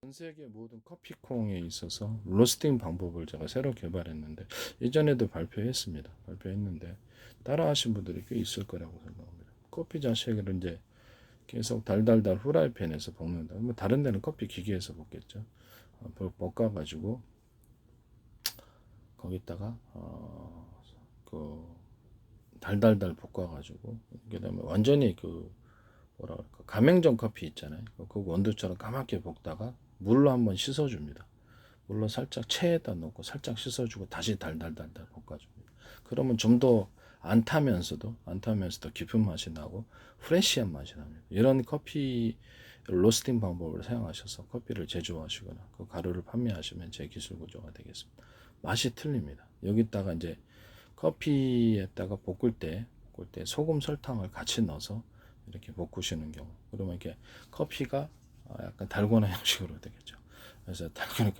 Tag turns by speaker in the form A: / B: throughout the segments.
A: 전 세계 모든 커피콩에 있어서 로스팅 방법을 제가 새로 개발했는데 예전에도 발표했는데 따라하신 분들이 꽤 있을 거라고 생각합니다. 커피 자체를 이제 계속 달달달 후라이팬에서 볶는다. 뭐 다른 데는 커피 기계에서 볶겠죠. 볶아가지고 거기다가 그 달달달 볶아가지고 그다음에 완전히 그 뭐라 그럴까 가맹점 커피 있잖아요. 그 원두처럼 까맣게 볶다가 물로 한번 씻어줍니다. 물로 살짝 체에다 넣고 살짝 씻어주고 다시 달달달달 볶아줍니다. 그러면 좀 더 안 타면서도 깊은 맛이 나고 프레시한 맛이 납니다. 이런 커피 로스팅 방법을 사용하셔서 커피를 제조하시거나 그 가루를 판매하시면 제 기술 구조가 되겠습니다. 맛이 틀립니다. 여기다가 이제 커피에다가 볶을 때 소금 설탕을 같이 넣어서 이렇게 볶으시는 경우 그러면 이렇게 커피가 약간 달고나 형식으로 되겠죠. 그래서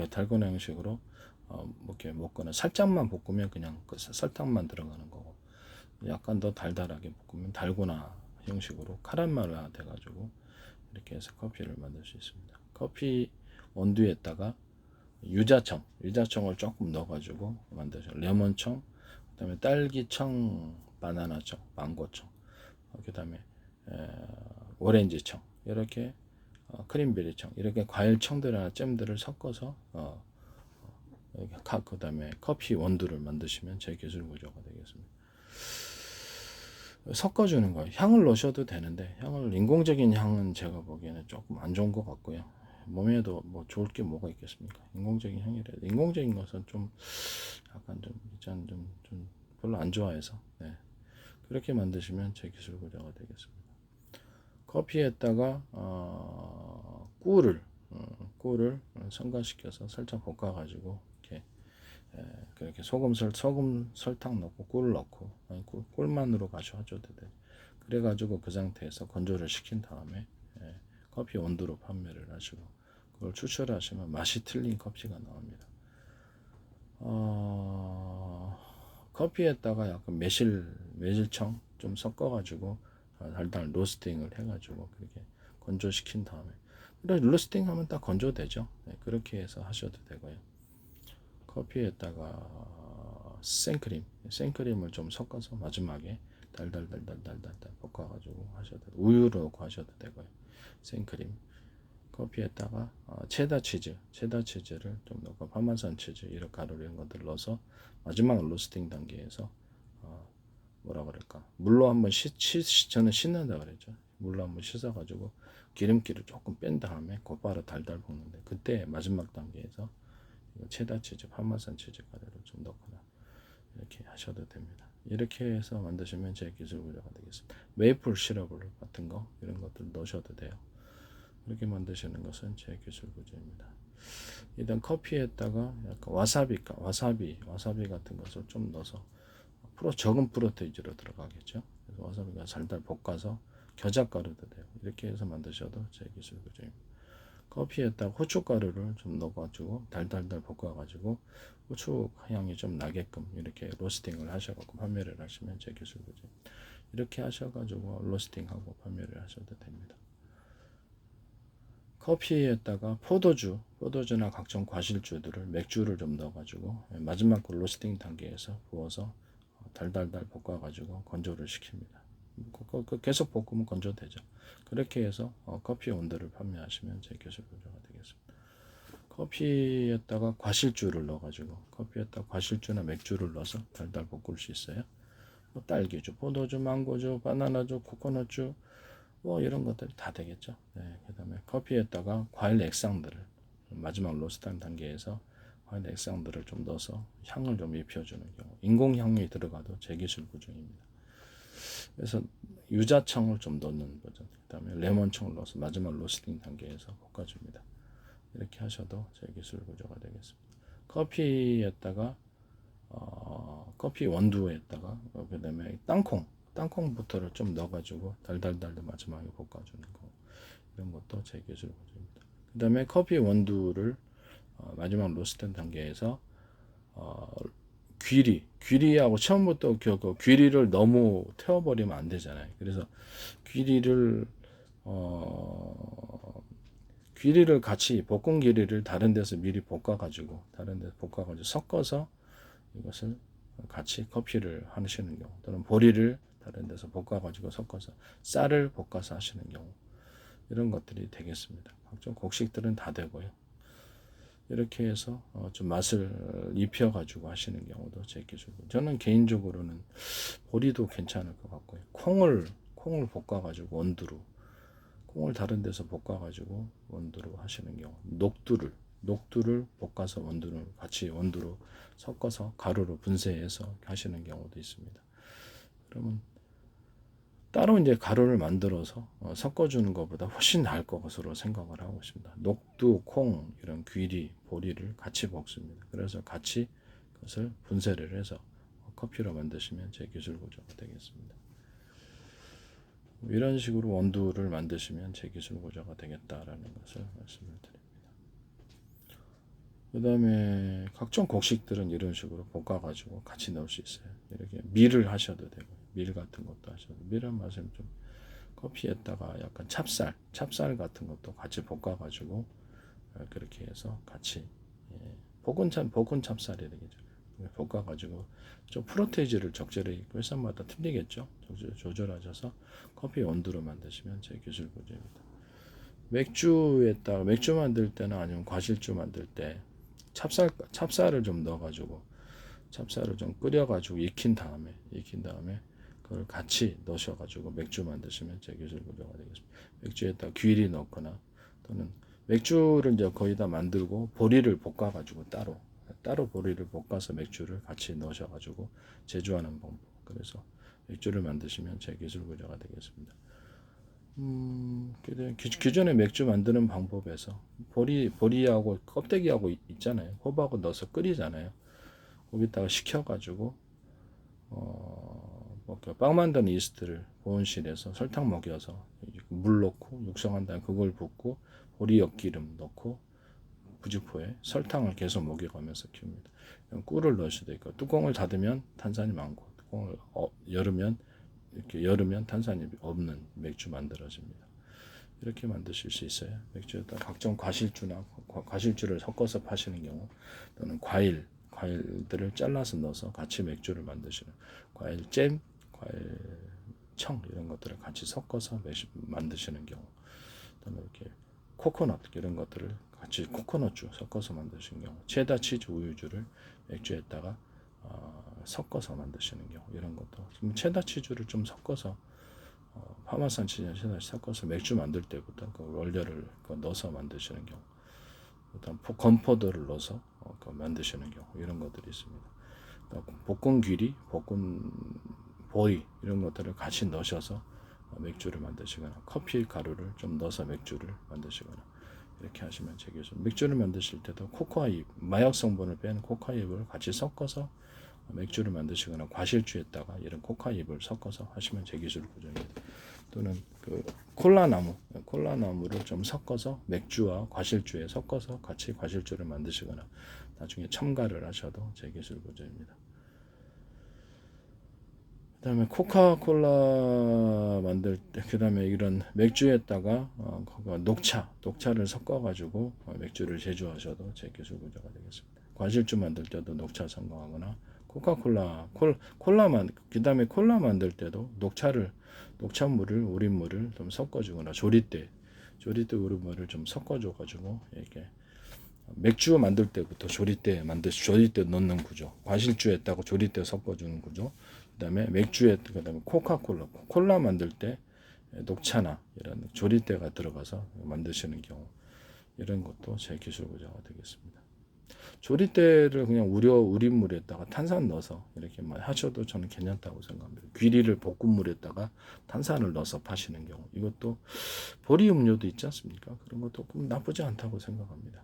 A: 달고나 형식으로 뭐 이렇게 먹거나 살짝만 볶으면 그냥 그 설탕만 들어가는 거고 약간 더 달달하게 볶으면 달고나 형식으로 카라멜화 돼가지고 이렇게 해서 커피를 만들 수 있습니다. 커피 원두에다가 유자청을 조금 넣어가지고 만드죠. 레몬청, 그다음에 딸기청, 바나나청, 망고청, 그다음에 오렌지청 이렇게 크림베리청 이렇게 과일청들이나 잼들을 섞어서 그다음에 커피 원두를 만드시면 제 기술 구조가 되겠습니다. 섞어주는 거예요. 향을 넣으셔도 되는데 향을 인공적인 향은 제가 보기에는 조금 안 좋은 것 같고요. 몸에도 뭐 좋을 게 뭐가 있겠습니까? 인공적인 향이라 인공적인 것은 좀 약간 좀 일단 좀 별로 안 좋아해서 그렇게 만드시면 제 기술 구조가 되겠습니다. 커피에다가 꿀을 첨가시켜서 살짝 볶아가지고 이렇게 그렇게 소금 설탕 넣고 꿀 넣고 꿀만으로 가셔도 돼. 그래가지고 그 상태에서 건조를 시킨 다음에 커피 원두로 판매를 하시고 그걸 추출하시면 맛이 틀린 커피가 나옵니다. 커피에다가 약간 매실청 좀 섞어가지고 달달 로스팅을 해가지고 그렇게 건조시킨 다음에 로스팅하면 딱 건조되죠. 그렇게 해서 하셔도 되고요. 커피에다가 생크림을 좀 섞어서 마지막에 달달달달달달 볶아가지고 하셔도 되고 우유를 넣고 하셔도 되고요. 생크림 커피에다가 체다 치즈를 좀 넣고 파마산 치즈 이런 가루 이런 것들 넣어서 마지막 로스팅 단계에서 뭐라 그럴까 물로 한번 저는 씻는다 그랬죠. 물로 한번 씻어가지고 기름기를 조금 뺀 다음에 곧바로 달달 볶는데 그때 마지막 단계에서 체다 치즈, 파마산 치즈 가루를 좀 넣거나 이렇게 하셔도 됩니다. 이렇게 해서 만드시면 제 기술 구조가 되겠습니다. 메이플 시럽 같은 거 이런 것들 넣으셔도 돼요. 이렇게 만드시는 것은 제 기술 구조입니다. 일단 커피에다가 약간 와사비 같은 것을 좀 넣어서 적은 프로테이지로 들어가겠죠. 그래서 와사비가 살살 볶아서 겨자가루도 돼요. 이렇게 해서 만드셔도 제 기술 구조입니다. 커피에다가 후춧가루를 좀 넣어가지고 달달달 볶아가지고 후추 향이 좀 나게끔 이렇게 로스팅을 하셔가지고 판매를 하시면 제 기술 구조. 이렇게 하셔가지고 로스팅하고 판매를 하셔도 됩니다. 커피에다가 포도주나 각종 과실주들을 맥주를 좀 넣어가지고 마지막 로스팅 단계에서 부어서 달달달 볶아가지고 건조를 시킵니다. 계속 볶으면 건조되죠. 그렇게 해서 커피 온도를 판매하시면 제 기술 구조가 되겠습니다. 커피에다가 과실주를 넣어가지고 커피에다가 과실주나 맥주를 넣어서 달달 볶을 수 있어요. 뭐 딸기주, 포도주, 망고주, 바나나주, 코코넛주 뭐 이런 것들이 다 되겠죠. 그 다음에 커피에다가 과일 액상들을 마지막 로스트한 단계에서 과일 액상들을 좀 넣어서 향을 좀 입혀주는 경우 인공향이 들어가도 제 기술 구조입니다. 그래서 유자청을 좀 넣는 버전 그 다음에 레몬청을 넣어서 마지막 로스팅 단계에서 볶아줍니다. 이렇게 하셔도 제 기술 구조가 되겠습니다. 커피에다가 커피 원두에다가 그 다음에 땅콩부터를 좀 넣어가지고 달달달 마지막에 볶아주는 거 이런 것도 제 기술 구조입니다. 그 다음에 커피 원두를 마지막 로스트 단계에서 귀리하고 처음부터 그 귀리를 너무 태워버리면 안 되잖아요. 그래서 귀리를 귀리를 같이 볶은 귀리를 다른 데서 미리 볶아가지고 섞어서 이것을 같이 커피를 하시는 경우, 또는 보리를 다른 데서 볶아가지고 섞어서 쌀을 볶아서 하시는 경우, 이런 것들이 되겠습니다. 각종 곡식들은 다 되고요. 이렇게 해서 좀 맛을 입혀가지고 하시는 경우도 제 기술고, 저는 개인적으로는 보리도 괜찮을 것 같고요. 콩을 볶아가지고 원두로, 콩을 다른 데서 볶아가지고 원두로 하시는 경우, 녹두를 볶아서 원두로 섞어서 가루로 분쇄해서 하시는 경우도 있습니다. 그러면 따로 이제 가루를 만들어서 섞어주는 것보다 훨씬 나을 것으로 생각을 하고 있습니다. 녹두, 콩, 이런 귀리, 보리를 같이 볶습니다. 그래서 같이 그것을 분쇄를 해서 커피로 만드시면 제 기술 구조가 되겠습니다. 이런 식으로 원두를 만드시면 제 기술 구조가 되겠다라는 것을 말씀을 드립니다. 그 다음에 각종 곡식들은 이런 식으로 볶아가지고 같이 넣을 수 있어요. 이렇게 밀을 하셔도 되고, 밀 같은 것도 하셔도, 밀은 맛은 좀 커피에다가 약간 찹쌀 같은 것도 같이 볶아가지고 그렇게 해서 같이, 볶은 찹쌀이 되겠죠. 볶아가지고 좀 프로테이지를 적절히 회사마다 틀리겠죠. 조절하셔서 커피 온도로 만드시면 제 기술 구조입니다. 맥주 만들 때나 아니면 과실주 만들 때 찹쌀을 좀 넣어가지고, 찹쌀을 좀 끓여가지고 익힌 다음에 그걸 같이 넣으셔가지고 맥주 만드시면 제 기술 구조가 되겠습니다. 맥주에다 귀리 넣거나, 또는 맥주를 이제 거의 다 만들고 보리를 볶아가지고 따로 보리를 볶아서 맥주를 같이 넣으셔가지고 제조하는 방법. 그래서 맥주를 만드시면 제 기술 구조가 되겠습니다. 기존의 맥주 만드는 방법에서 보리하고 껍데기하고 있잖아요. 호박하고 넣어서 끓이잖아요. 거기다가 식혀가지고 빵 만드는 이스트를 보온실에서 설탕 먹여서 물 넣고 육성한 다음에 그걸 붓고 보리 엿기름 넣고 부직포에 설탕을 계속 먹여가면서 키웁니다. 꿀을 넣을 수도 있고, 뚜껑을 닫으면 탄산이 많고, 뚜껑을 열으면 탄산이 없는 맥주 만들어집니다. 이렇게 만드실 수 있어요. 맥주에다 각종 과실주를 섞어서 파시는 경우, 또는 과일들을 잘라서 넣어서 같이 맥주를 만드시는, 과일잼, 과일청, 이런 것들을 같이 섞어서 만드시는 경우, 또는 이렇게 코코넛, 이런 것들을 같이 코코넛주 섞어서 만드시는 경우, 체다 치즈 우유주를 맥주에다가 섞어서 만드시는 경우, 이런 것도, 지금 체다 치즈를 좀 섞어서 파마산 치즈랑 체다 섞어서 맥주 만들 때부터 그 원료를 넣어서 만드시는 경우, 일단 건포도를 넣어서 만드시는 경우, 이런 것들이 있습니다. 볶은 귀리, 볶은 보리, 이런 것들을 같이 넣으셔서 맥주를 만드시거나, 커피 가루를 좀 넣어서 맥주를 만드시거나, 이렇게 하시면 되겠죠. 맥주를 만드실 때도 코코아잎, 마약 성분을 뺀 코코아잎을 같이 섞어서 맥주를 만드시거나, 과실주에다가 이런 코코아잎을 섞어서 하시면 제 기술 구조입니다. 또는 그 콜라나무를 좀 섞어서 맥주와 과실주에 섞어서 같이 과실주를 만드시거나, 나중에 첨가를 하셔도 제 기술 구조입니다. 그 다음에 코카콜라 만들 때, 그 다음에 이런 맥주에다가 녹차를 섞어가지고 맥주를 제조하셔도 제 기술 구조가 되겠습니다. 과실주 만들 때도 녹차 첨가하거나, 그 다음에 콜라 만들 때도 녹차물을, 우린물을 좀 섞어주거나, 조리대 우린물을 좀 섞어줘가지고, 이렇게 맥주 만들 때부터 조리대 넣는 구조, 과실주에다가 조리대 섞어주는 구조, 그다음에 그다음에 콜라 만들 때 녹차나 이런 조리대가 들어가서 만드시는 경우, 이런 것도 제 기술 구조가 되겠습니다. 조리대를 그냥 우린물에다가 탄산 넣어서 이렇게 하셔도 저는 괜찮다고 생각합니다. 귀리를 볶은 물에다가 탄산을 넣어서 파시는 경우, 이것도 보리 음료도 있지 않습니까? 그런 것도 나쁘지 않다고 생각합니다.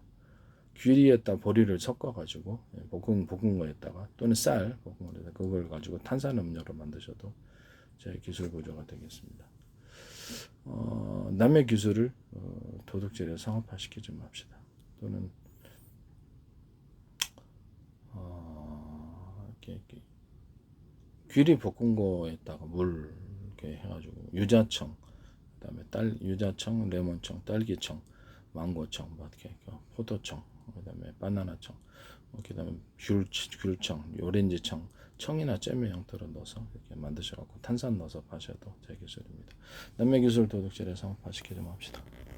A: 귀리에다 보리를 섞어가지고 볶은 거에다가, 또는 쌀 볶은 거에다 그걸 가지고 탄산 음료로 만드셔도 제 기술 구조가 되겠습니다. 남의 기술을 도둑질에 상업화시키지 좀 합시다. 또는 이렇게 귀리 볶은 거에다가 물 이렇게 해가지고 유자청, 그다음에 유자청, 레몬청, 딸기청, 망고청, 뭐 이렇게 포도청, 그다음에 바나나청, 그다음에 귤청, 오렌지청, 청이나 잼의 형태로 넣어서 이렇게 만드셔갖고 탄산 넣어서 파셔도 제 기술입니다. 남매 기술 도둑질에 상업화 시키지 맙시다.